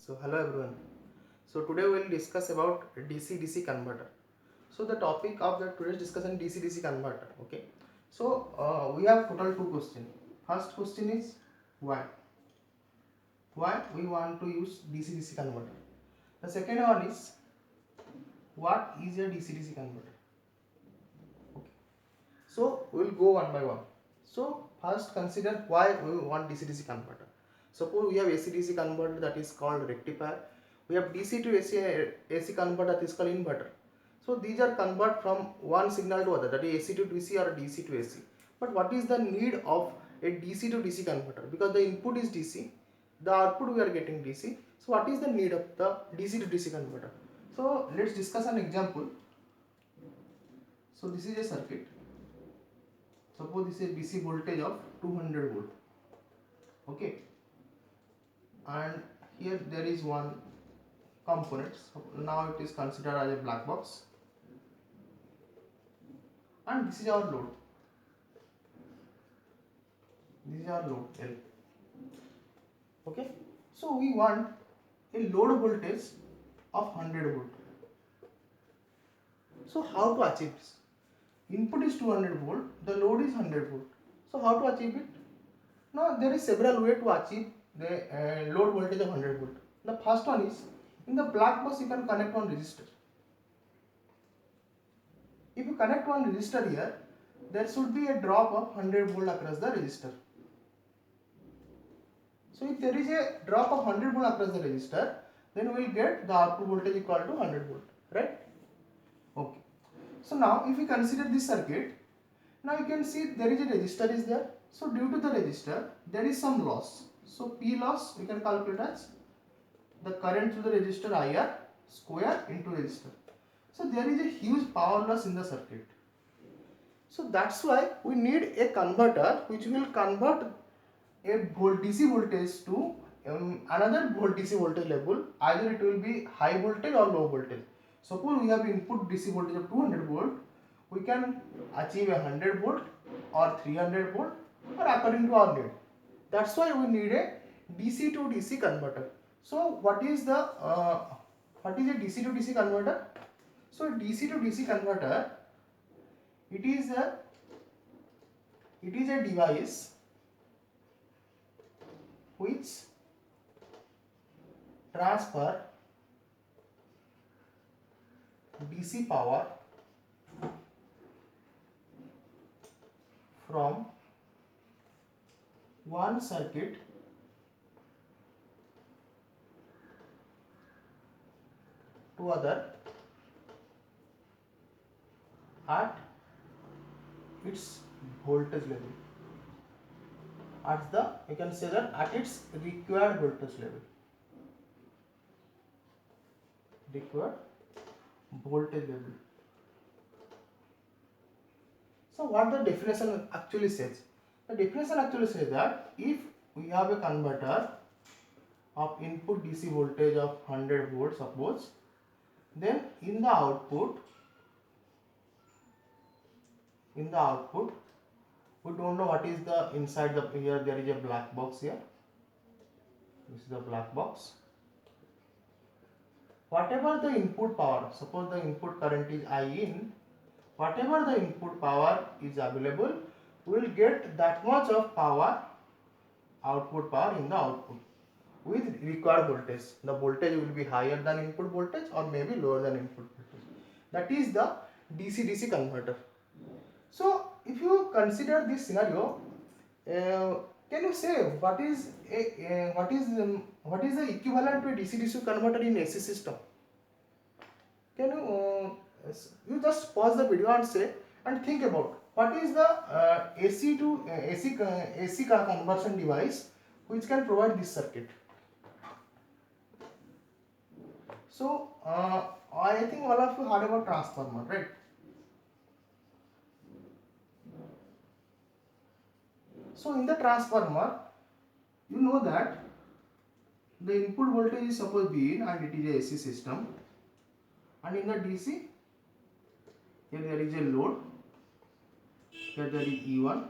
So hello everyone. So today we will discuss about DC-DC converter. So the topic of the today's discussion DC-DC converter. Okay. So we have total two questions. First question is why? Why we want to use DC-DC converter? The second one is what is a DC-DC converter? Okay. So we will go one by one. So first consider why we want DC-DC converter. Suppose we have AC-DC converter that is called rectifier. We have DC to AC converter that is called inverter. So these are convert from one signal to other, that is AC to DC or DC to AC. But what is the need of a DC to DC converter? Because the input is DC, the output we are getting DC. So what is the need of the DC to DC converter? So let's discuss an example. So this is a circuit. Suppose this is a DC voltage of 200 volt. Okay. And here there is one component. So now it is considered as a black box. And this is our load. This is our load L. Okay. So we want a load voltage of 100 volt. So how to achieve this? Input is 200 volt, the load is 100 volt. So how to achieve it? Now there is several ways to achieve the load voltage of 100 volt. The first one is, in the black box you can connect one resistor. If you connect one resistor here, there should be a drop of 100 volt across the resistor. So if there is a drop of 100 volt across the resistor, then we will get the output voltage equal to 100 volt, right? Okay. So now if we consider this circuit, now you can see there is a resistor is there. So due to the resistor, there is some loss. So P loss we can calculate as the current through the resistor IR square into resistor. So there is a huge power loss in the circuit. So that's why we need a converter which will convert a DC voltage to another DC voltage level. Either it will be high voltage or low voltage. Suppose we have input DC voltage of 200 volt, we can achieve 100 volt or 300 volt or according to our need. That's why we need a DC to DC converter. So what is a DC to DC converter? So DC to DC converter, it is a device which transfer DC power from one circuit to other at its voltage level. You can say that at its required voltage level. Required voltage level. So what the definition actually says? The definition actually says that if we have a converter of input DC voltage of 100 volts suppose, then in the output we don't know what is the inside the, here there is a black box here. This is the black box. Whatever the input power, suppose the input current is I in, whatever the input power is available, we will get that much of power, output power in the output with required voltage. The voltage will be higher than input voltage or maybe lower than input voltage. That is the DC-DC converter. So if you consider this scenario, can you say what is the equivalent to a DC-DC converter in AC system? Can you just pause the video and say and think about what is the AC to AC conversion device which can provide this circuit. So I think all of you heard about transformer, right? So in the transformer, you know that the input voltage is suppose V and it is a AC system, and in the DC, here there is a load, here there is E1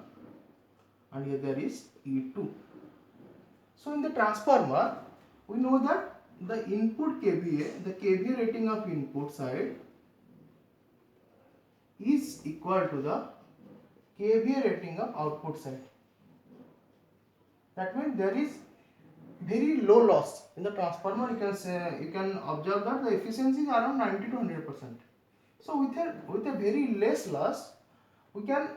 and here there is E2. So in the transformer, we know that the input kVA, the kVA rating of input side is equal to the kVA rating of output side. That means there is very low loss in the transformer. You can observe that the efficiency is around 90 to 100%. So with a very less loss, we can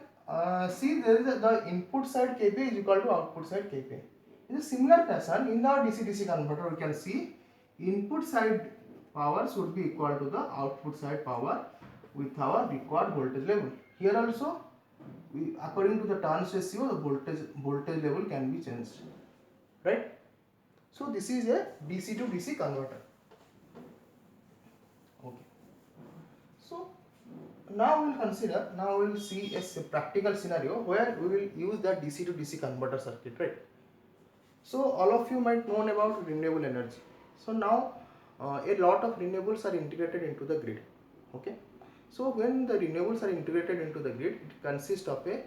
see there is the input side kVA is equal to output side kVA. In a similar fashion, in the DC-DC converter, we can see input side power should be equal to the output side power with our required voltage level. Here also, according to the turns ratio, the voltage level can be changed, right? So this is a DC to DC converter. Okay. So now we will see a practical scenario where we will use the DC to DC converter circuit, right? So all of you might know about renewable energy. So now a lot of renewables are integrated into the grid. Okay. So when the renewables are integrated into the grid, it consists of a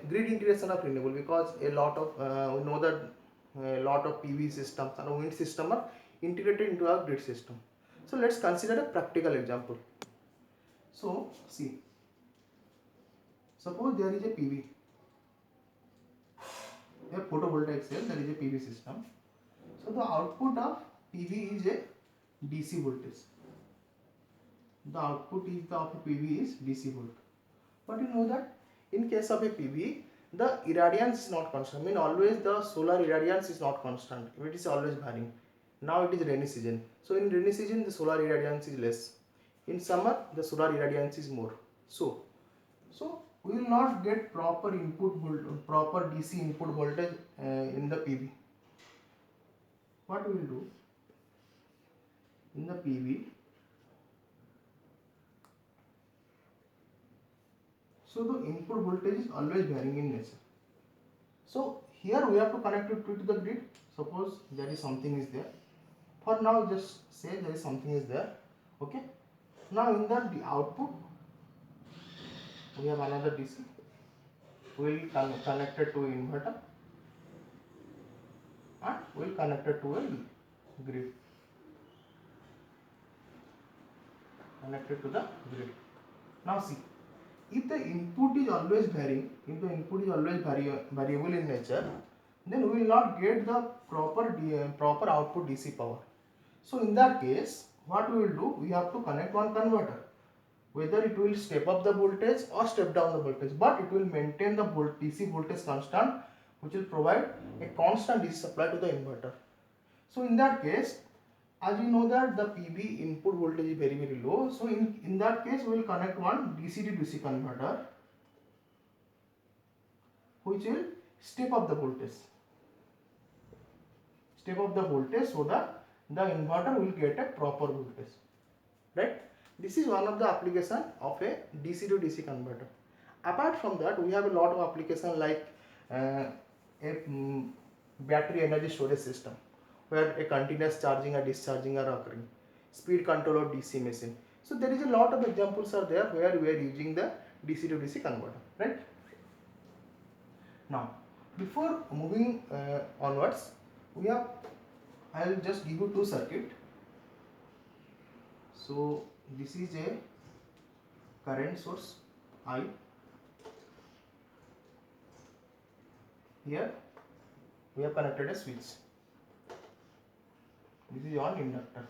grid integration of renewable, because a lot of we know that a lot of PV systems and wind system are integrated into our grid system. So let's consider a practical example. So see, suppose there is a PV, a photovoltaic cell, there is a PV system. So the output of PV is a DC voltage. The output of a PV is DC volt. But you know that in case of a PV, the irradiance is not constant. I mean, always the solar irradiance is not constant. It is always varying. Now it is rainy season. So in rainy season, the solar irradiance is less. In summer, the solar irradiance is more. So we will not get proper proper DC input voltage in the PV. What we will do in the PV? So the input voltage is always varying in nature. So here we have to connect it to the grid. Suppose there is something is there. For now, just say there is something is there. Okay. Now in the output, we have another DC. We will connect it to inverter and we will connect it to a grid. Connected to the grid. Now see, if the input is always varying, variable in nature, then we will not get the proper output DC power. So in that case, what we will do, we have to connect one converter. Whether it will step up the voltage or step down the voltage, but it will maintain the DC voltage constant, which will provide a constant DC supply to the inverter. So in that case, as you know that the PV input voltage is very low, so in that case we will connect one DC to DC converter which will step up the voltage so that the inverter will get a proper voltage, right? This is one of the application of a DC to DC converter. Apart from that, we have a lot of application like a battery energy storage system, where a continuous charging or discharging are occurring, speed control of DC machine. So there is a lot of examples are there where we are using the DC to DC converter, right? Now, before moving onwards, I will just give you two circuit. So this is a current source I. Here we have connected a switch. This is on inductor.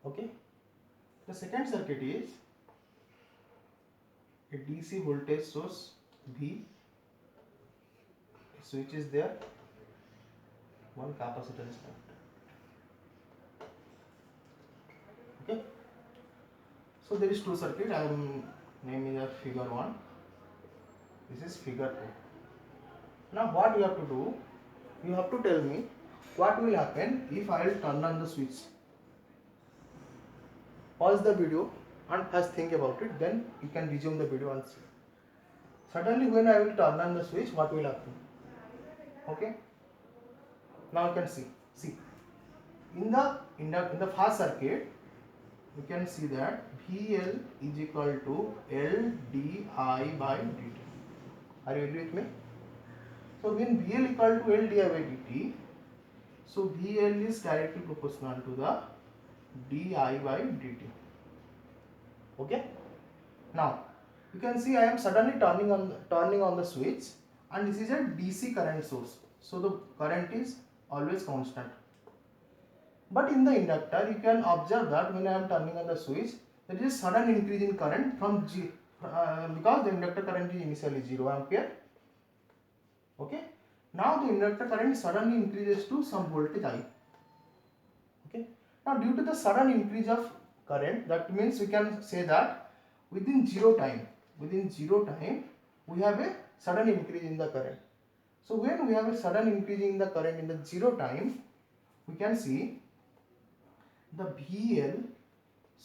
Okay. The second circuit is a DC voltage source V. A switch is there. One capacitor is connected. Okay. So there is two circuit. I am naming it figure 1. This is figure 2. Now what you have to do? You have to tell me what will happen if I will turn on the switch. Pause the video and first think about it, then you can resume the video and see. Suddenly when I will turn on the switch, what will happen? Okay. Now you can see. In the first circuit, you can see that VL is equal to L di by dt. Are you agree with me? So when VL equal to L di by dt, So VL is directly proportional to the di by dt. Okay. Now you can see I am suddenly turning on the switch, and this is a DC current source. So the current is always constant. But in the inductor, you can observe that when I am turning on the switch, there is a sudden increase in current from because the inductor current is initially 0 ampere. Okay. Now the inductor current suddenly increases to some voltage I. Okay. Now due to the sudden increase of current, that means we can say that within zero time, we have a sudden increase in the current. So when we have a sudden increase in the current in the zero time, we can see the VL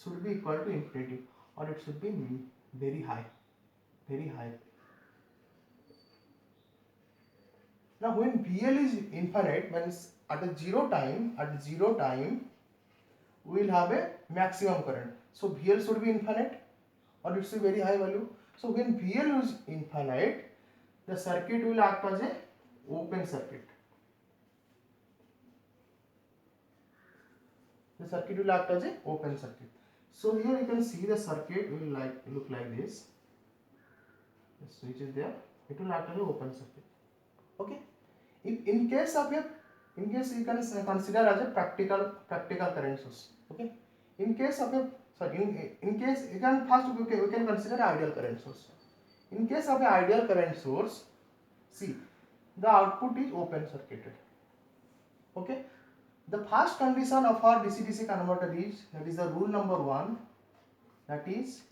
should be equal to infinity, or it should be very high, very high. Now when VL is infinite, means at zero time we will have a maximum current. So VL should be infinite, or it should be very high value. So when VL is infinite, the circuit will act as a open circuit. The circuit will act as a open circuit. So here you can see the circuit will look like this. The switch is there. It will act as an open circuit. Okay. If in case you can consider as a practical current source. Okay. In case of a in case you can first we can consider ideal current source. In case of an ideal current source, see the output is open circuited. Okay. The first condition of our DC-DC converter is, that is the rule number 1, that is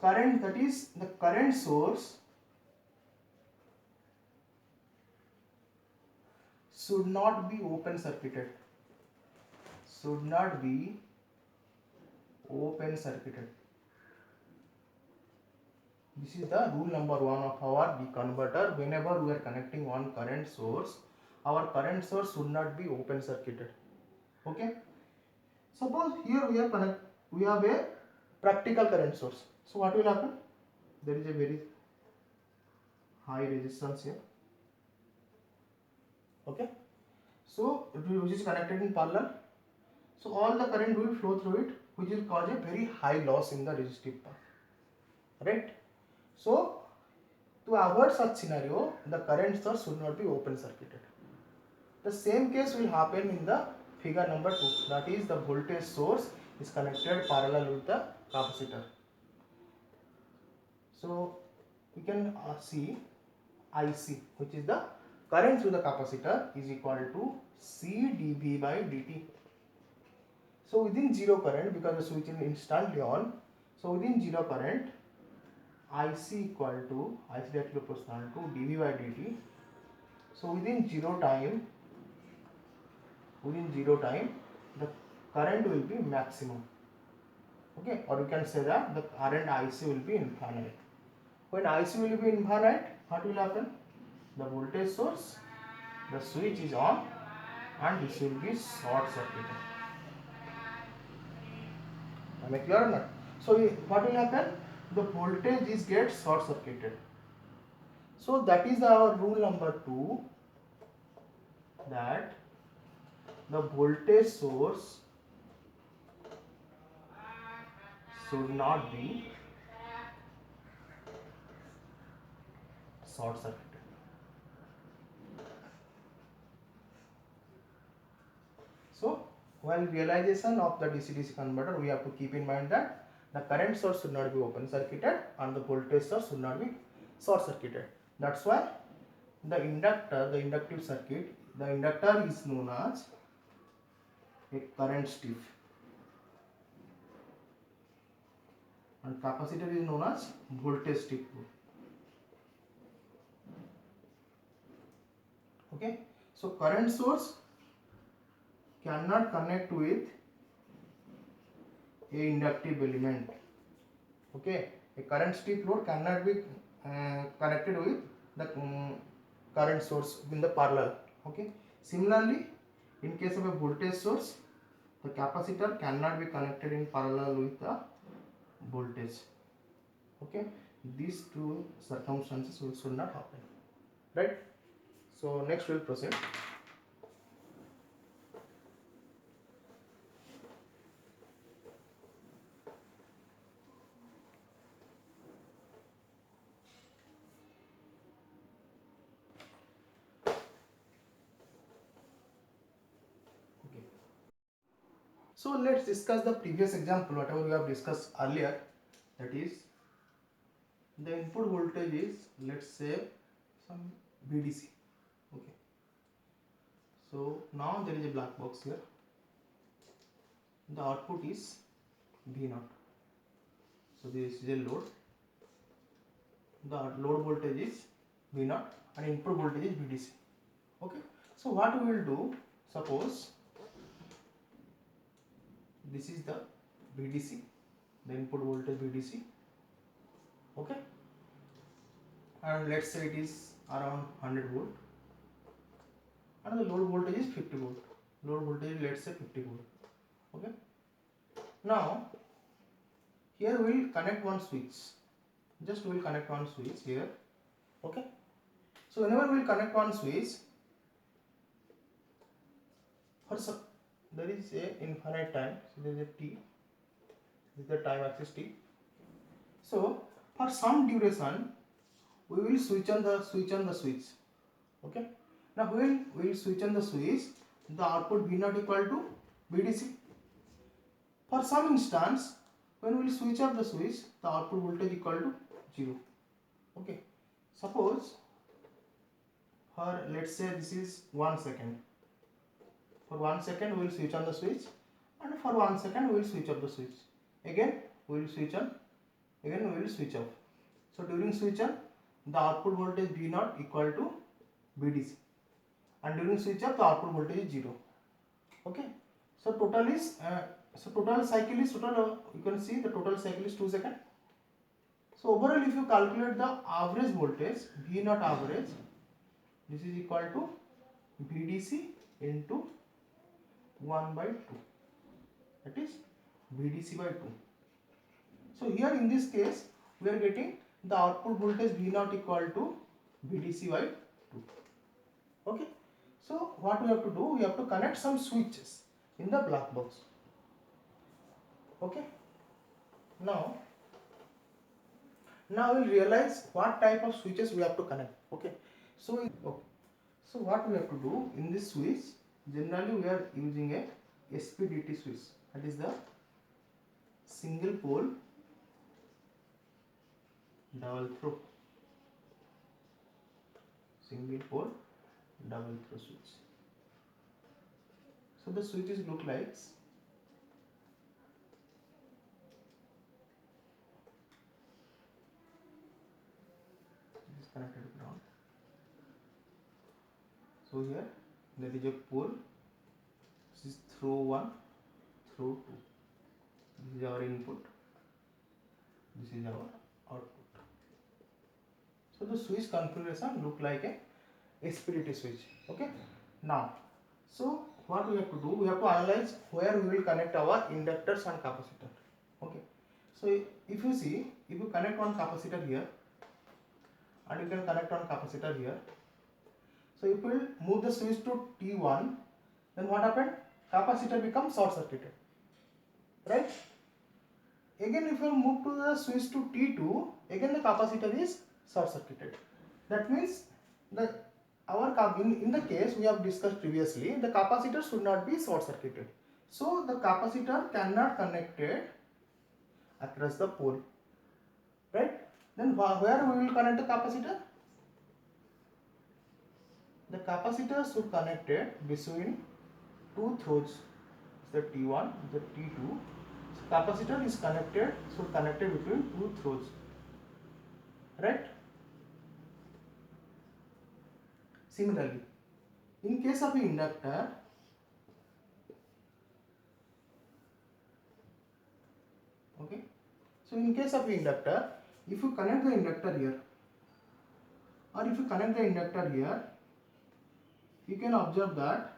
the current source should not be open circuited. Should not be open circuited. This is the rule number 1 of our D converter. Whenever we are connecting one current source, our current source should not be open circuited. Okay. Suppose here we have a practical current source. So what will happen? There is a very high resistance here. Okay. So which is connected in parallel. So all the current will flow through it, which will cause a very high loss in the resistive path. Right. So to avoid such scenario, the current source should not be open circuited. The same case will happen in the figure number 2. That is, the voltage source is connected parallel with the capacitor. So we can see IC, which is the current through the capacitor, is equal to C dV by dt. So within zero current, because the switch is instantly on, so within zero current, IC equal to IC directly proportional to dV by dt. So within zero time, the current will be maximum. Okay, or you can say that the current IC will be infinite. When IC will be infinite, what will happen? The voltage source, the switch is on, and this will be short circuited. Am I clear or not? So what will happen? The voltage is gets short circuited. So that is our rule number 2, that the voltage source should not be short circuited. So while realization of the DC-DC converter, we have to keep in mind that the current source should not be open circuited and the voltage source should not be short circuited. That's why the inductive circuit, the inductor is known as a current strip, and capacitor is known as voltage strip. Okay, so current source cannot connect with a inductive element. Okay, a current strip load cannot be connected with the current source in the parallel. Okay, similarly, in case of a voltage source, the capacitor cannot be connected in parallel with the voltage. Okay, these two circumstances should not happen. Right. So next we'll proceed. So let's discuss the previous example, whatever we have discussed earlier. That is, the input voltage is, let's say, some VDC. Okay. So now there is a black box here. The output is V0. So this is a load. The load voltage is V0 and input voltage is VDC. Okay. So what we will do, suppose this is the VDC, the input voltage VDC. Okay. And let's say it is around 100 volt. And the load voltage is 50 volt. Load voltage, let's say 50 volt. Okay. Now here we will connect one switch. Just we will connect one switch here. Okay. So whenever we will connect one switch, there is a infinite time. So there is a t. This is the time axis t. So for some duration, we will switch on the switch. Okay. Now when we will switch on the switch, the output V0 equal to VDC. For some instance, when we will switch off the switch, the output voltage equal to 0. Okay. Suppose for, let's say, this is 1 second. For 1 second we will switch on the switch, and for 1 second we will switch off the switch. Again we will switch on, again we will switch off. So during switch on, the output voltage V0 equal to VDC, and during switch off the output voltage is 0. Okay. So total is total cycle is you can see the total cycle is 2 seconds. So overall, if you calculate the average voltage V0 average, this is equal to VDC into 1 by 2. That is VDC by 2. So here in this case, we are getting the output voltage V0 equal to VDC by 2. Okay. So what we have to do, we have to connect some switches in the black box. Okay. Now we'll realize what type of switches we have to connect. Okay. So what we have to do in this switch, generally we are using a SPDT switch. That is the single pole double throw. Single pole double throw switch. So the switches look like this is connected to ground. So here there is a pole. This is throw 1, throw 2. This is our input. This is our output. So the switch configuration look like a SPDT switch. Okay. Now, so what we have to do, we have to analyze where we will connect our inductors and capacitor. Okay. So if you see, if you connect one capacitor here, and you can connect one capacitor here. So if we will move the switch to T1, then what happened? Capacitor becomes short circuited. Right? Again, if you move to the switch to T2, again the capacitor is short circuited. That means in the case we have discussed previously, the capacitor should not be short circuited. So the capacitor cannot connected across the pole. Right? Then where we will connect the capacitor? The capacitor should connected between two throws. The T1, the T2. So capacitor is connected between two throws. Right? Similarly, in case of inductor, okay. So in case of inductor, if you connect the inductor here, or if you connect the inductor here, you can observe that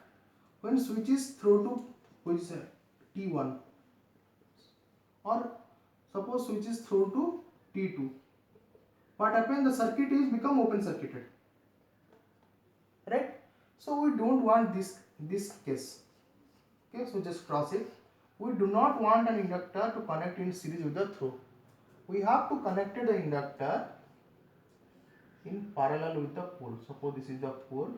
when switch is thrown to position T1, or suppose switch is thrown to T2, what happens? The circuit is become open circuited. Right? So we don't want this case. Okay, so just cross it. We do not want an inductor to connect in series with the throw. We have to connect the inductor in parallel with the pole. Suppose this is the pole.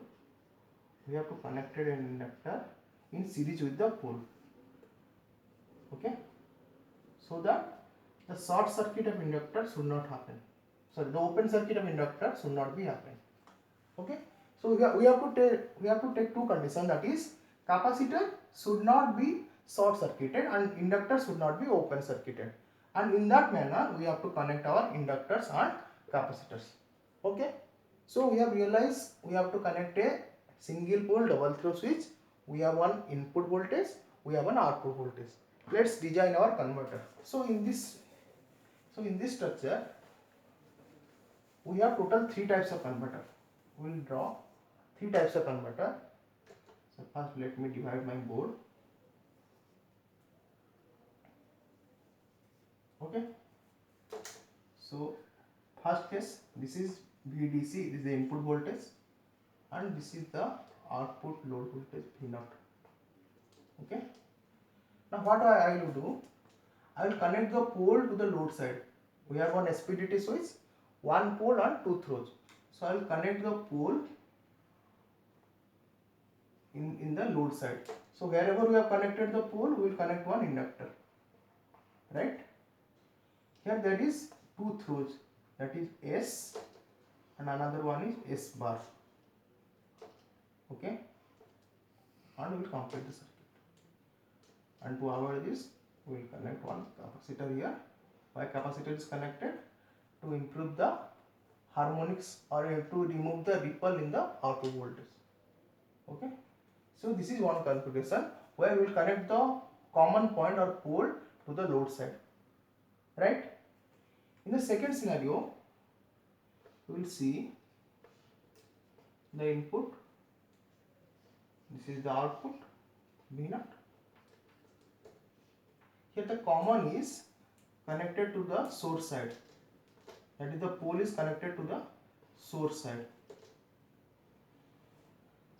We have to connect an inductor in series with the pole. Okay, so that the short circuit of inductor should not happen. Sorry, the open circuit of inductor should not be happening. Okay, so we have to take two conditions, that is capacitor should not be short circuited and inductor should not be open circuited, and in that manner we have to connect our inductors and capacitors. Okay, so we have realized we have to connect a single pole double throw switch. We have one input voltage, we have an output voltage. Let's design our converter. So in this structure we have total three types of converter. We will draw three types of converter. So first let me divide my board. Okay, so first case, this is VDC, this is the input voltage, and this is the output load voltage V0. Okay, now what I will do, I will connect the pole to the load side. We have one SPDT switch, one pole and two throws. So I will connect the pole in the load side. So wherever we have connected the pole, we will connect one inductor. Right? Here there is two throws, that is S and another one is S bar. Okay, and we will complete the circuit. And to avoid this, we will connect one capacitor here. Why capacitor is connected? To improve the harmonics or to remove the ripple in the output voltage. Okay, so this is one configuration where we will connect the common point or pole to the load side. Right? In the second scenario, we will see the input, this is the output V0. Here the common is connected to the source side, that is the pole is connected to the source side.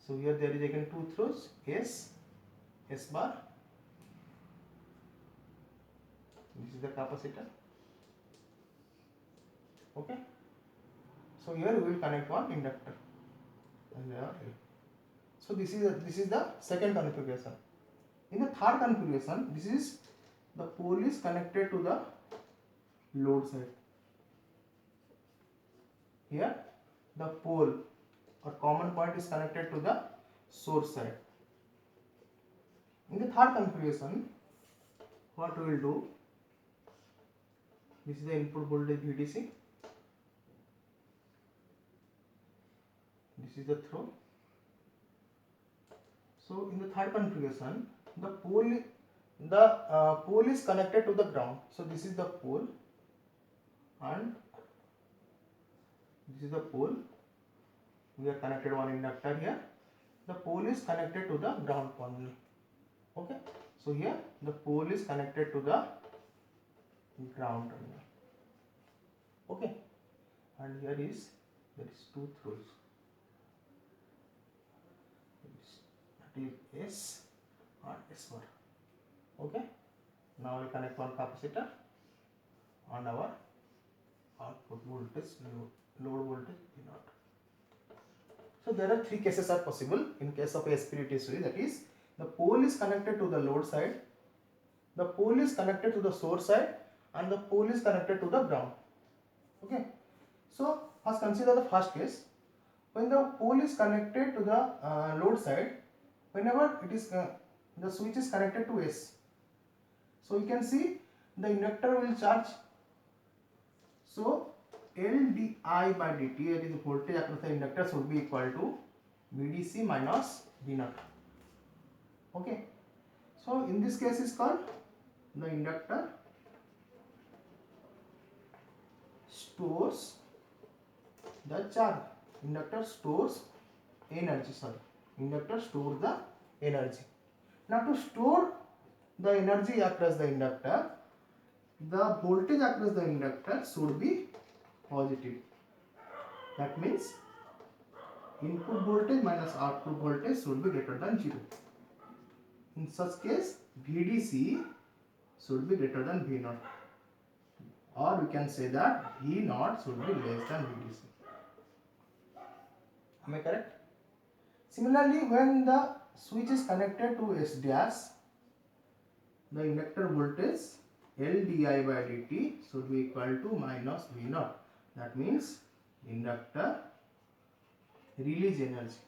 So here there is again two throws, S bar, this is the capacitor. Okay, so here we will connect one inductor. So this is the second configuration. In the third configuration, this is the pole is connected to the load side. Here the pole or common point is connected to the source side. In the third configuration, what we will do, this is the input voltage VDC, this is the throw. So in the third configuration, the pole is connected to the ground. So this is the pole and this is the pole. We are connected one inductor here. The pole is connected to the ground panel. Okay, so here the pole is connected to the ground terminal. Okay, and there is two throws. That is S and S bar. Okay, now we connect one capacitor and our output voltage load voltage V0. So there are three cases are possible in case of a SPDT switch, that is the pole is connected to the load side, the pole is connected to the source side, and the pole is connected to the ground. Okay, so first consider the first case. When the pole is connected to the load side, whenever it is the switch is connected to S, so you can see the inductor will charge. So L di by dt, that is the voltage across the inductor, should be equal to VDC minus V0. Okay, so in this case is called the inductor stores the charge. Inductor stores energy. Inductor stores the energy. Now to store the energy across the inductor, the voltage across the inductor should be positive. That means input voltage minus output voltage should be greater than 0. In such case, VDC should be greater than V0, or we can say that V0 should be less than VDC. Am I correct? Similarly, when the switch is connected to S dash, the inductor voltage L di by dt should be equal to minus V naught. That means inductor release energy.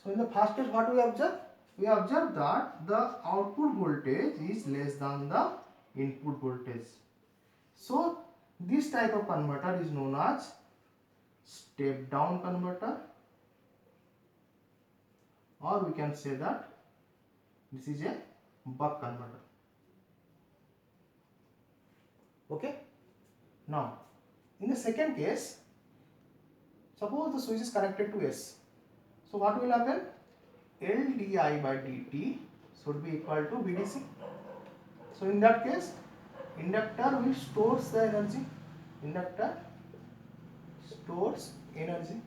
So in the first case, what we observe? We observe that the output voltage is less than the input voltage. So this type of converter is known as step down converter, or we can say that this is a buck converter. Okay. Now in the second case, suppose the switch is connected to S. So what will happen? L di by dt should be equal to VDC. So in that case, inductor will stores the energy. Inductor stores energy.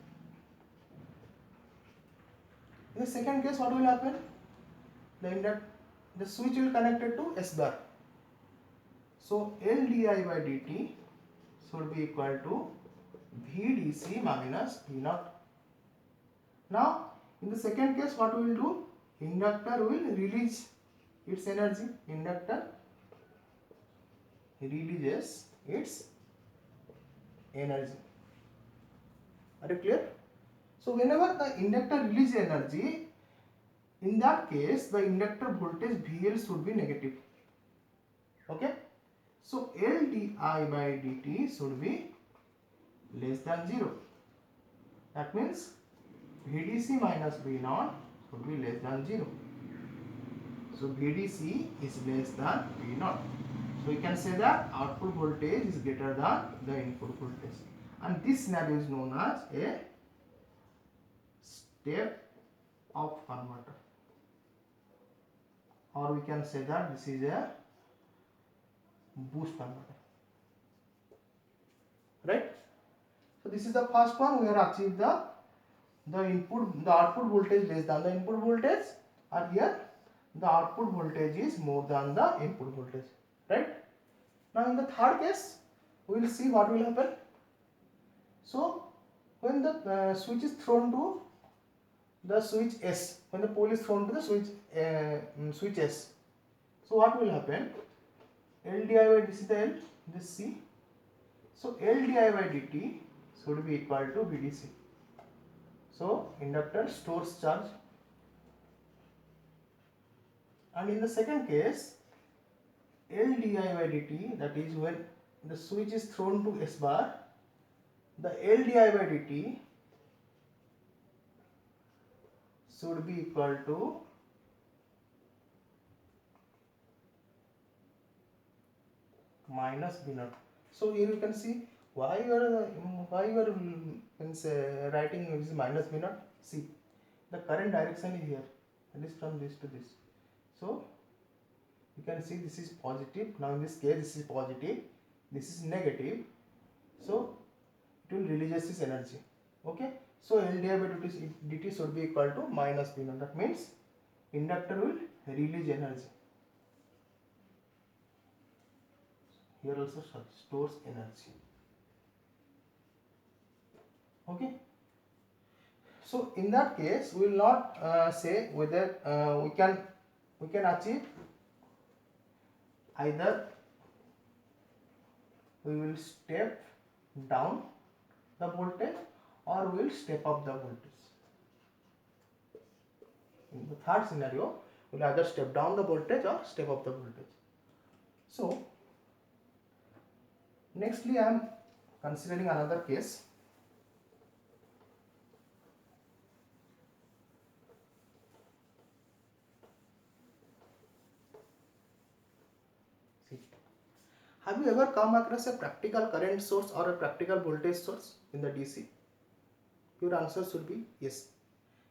In the second case, what will happen? The switch will connected to S bar. So L di by dt should be equal to VDC minus V naught. Now in the second case, what we will do? Inductor will release its energy. Inductor releases its energy. Are you clear? So whenever the inductor releases energy, in that case the inductor voltage VL should be negative. Okay. So L di by dt should be less than 0. That means VDC minus V naught should be less than 0. So VDC is less than V naught. So we can say that output voltage is greater than the input voltage. And this scenario is known as a step up converter. Or we can say that this is a boost converter. Right? So this is the first one. We have achieved the output voltage less than the input voltage, and here the output voltage is more than the input voltage. Right? Now in the third case, we will see what will happen. So when the switch is thrown to the switch S, when the pole is thrown to the switch S, so what will happen? L di by this is the L, this C. So L di by dt should be equal to VDC. So inductor stores charge. And in the second case, L di by dt, that is when the switch is thrown to S bar, the L di by dt should be equal to minus V naught. So here you can see why you are writing is minus V naught. See, the current direction is here, that is from this to this. So you can see this is positive. Now in this case, this is positive, this is negative. So it will release this energy. Okay. So L di by dt should be equal to minus V naught. That means inductor will release energy. Here also stores energy. Okay. So in that case, we will not say whether we can achieve either we will step down the voltage or we will step up the voltage. In the third scenario, we will either step down the voltage or step up the voltage. So nextly, I am considering another case. See, have you ever come across a practical current source or a practical voltage source in the DC? Your answer should be yes.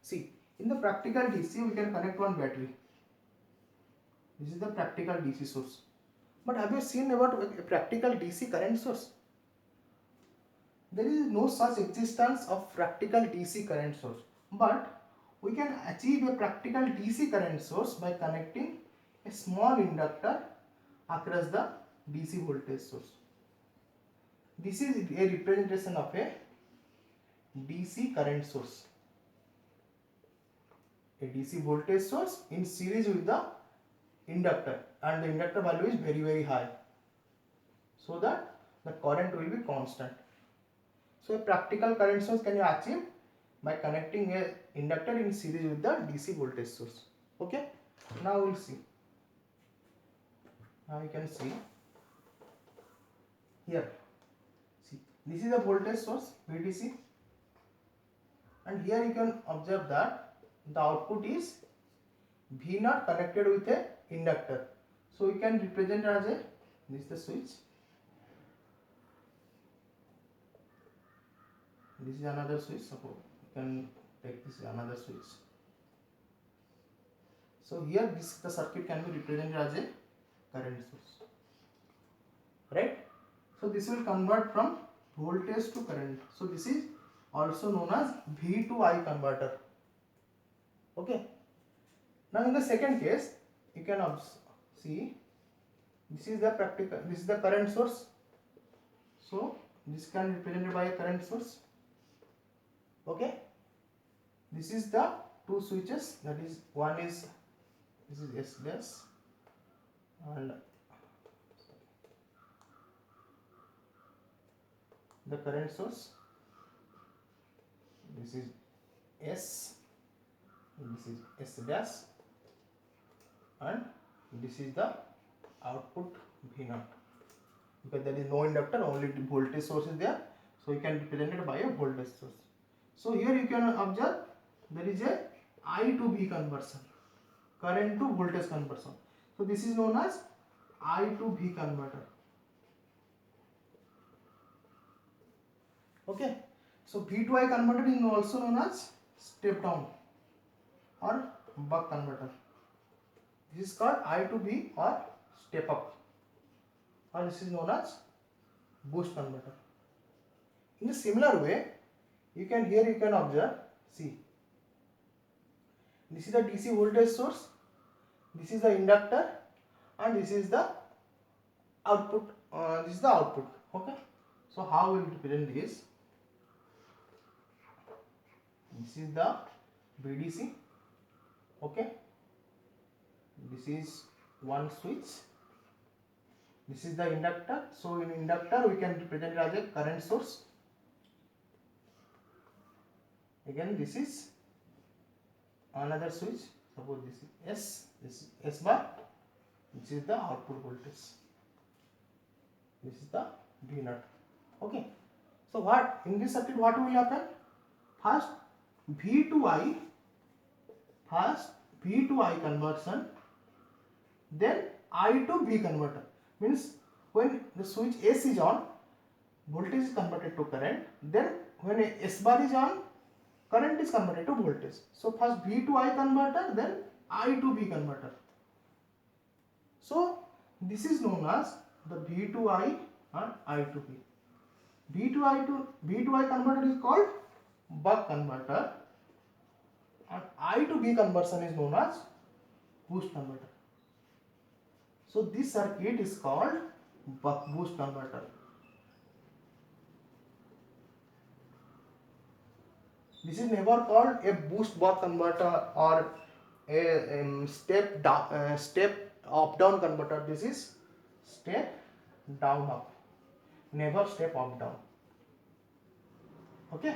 See, in the practical DC, we can connect one battery. This is the practical DC source. But have you seen about a practical DC current source? There is no such existence of practical DC current source. But we can achieve a practical DC current source by connecting a small inductor across the DC voltage source. This is a representation of a DC current source. a DC voltage source in series with the inductor, and the inductor value is very high, so that the current will be constant. So a practical current source can you achieve by connecting a inductor in series with the DC voltage source. Okay, now we'll see. Now you can see here, see, this is a voltage source VDC, and here you can observe that the output is V naught connected with a inductor. So we can represent as a, this is the switch, this is another switch, suppose you can take this another switch. So here this the circuit can be represented as a current source, right? So this will convert from voltage to current. So this is also known as V to I converter. Okay. Now in the second case, you can see this is the practical, this is the current source. So this can be represented by a current source. Okay. This is the two switches, that is one is, this is S dash and the current source, this is S, this is S dash, and this is the output V naught, because there is no inductor, only the voltage source is there, so you can represent it by a voltage source. So here you can observe there is a I to V conversion, current to voltage conversion. So this is known as I to V converter. Okay, so V to I converter is also known as step down or buck converter. This is called I to V or step up, or this is known as boost converter. In a similar way, you can observe, see, this is the DC voltage source, this is the inductor, and this is the output. This is the output. Okay, so how we will represent this? This is the VDC. Okay, this is one switch. This is the inductor. So in inductor we can represent it as a current source. Again, this is another switch. Suppose this is S. This is S bar. This is the output voltage. This is the V naught. Okay. So what in this circuit what will happen? First V to I conversion, then I to V converter. Means when the switch S is on, voltage is converted to current. Then when a S bar is on, current is converted to voltage. So first V to I converter, then I to V converter. So this is known as the V to I and I to V. V to I converter is called buck converter, and I to V conversion is known as boost converter. So this circuit is called buck boost converter. This is never called a boost buck converter or a step up down converter. This is step down up, never step up down. Okay.